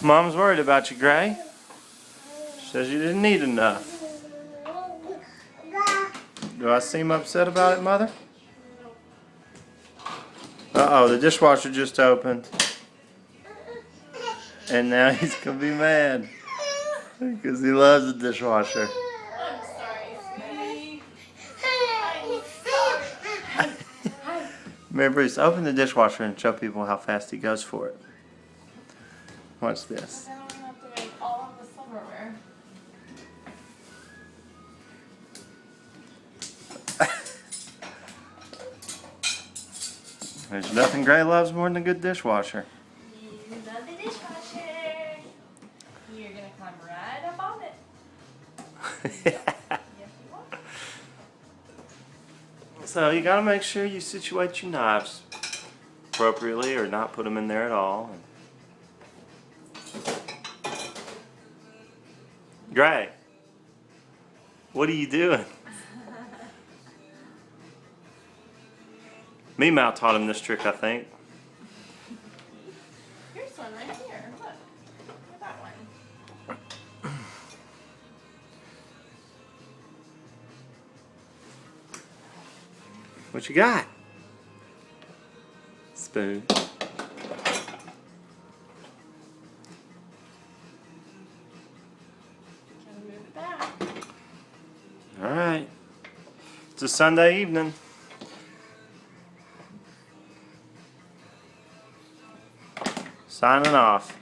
Mom's worried about you, Gray. She says you didn't eat enough. Do I seem upset about it, Mother? Uh-oh, the dishwasher just opened. And now he's going to be mad. Because he loves the dishwasher. I'm sorry, sweetie. I'm sorry. Mary Bruce, open the dishwasher and show people how fast he goes for it. Watch this. Then I'm going to have to make all of the silverware. There's nothing Gray loves more than a good dishwasher. You love the dishwasher. You're going to climb right up on it. Yes, you are. So you gotta make sure you situate your knives appropriately or not put them in there at all. Gray, what are you doing? Meemaw taught him this trick, I think. Here's one right here. Look. Look at that one. What you got? Spoon. Gotta move it back. Alright. It's a Sunday evening. Signing off.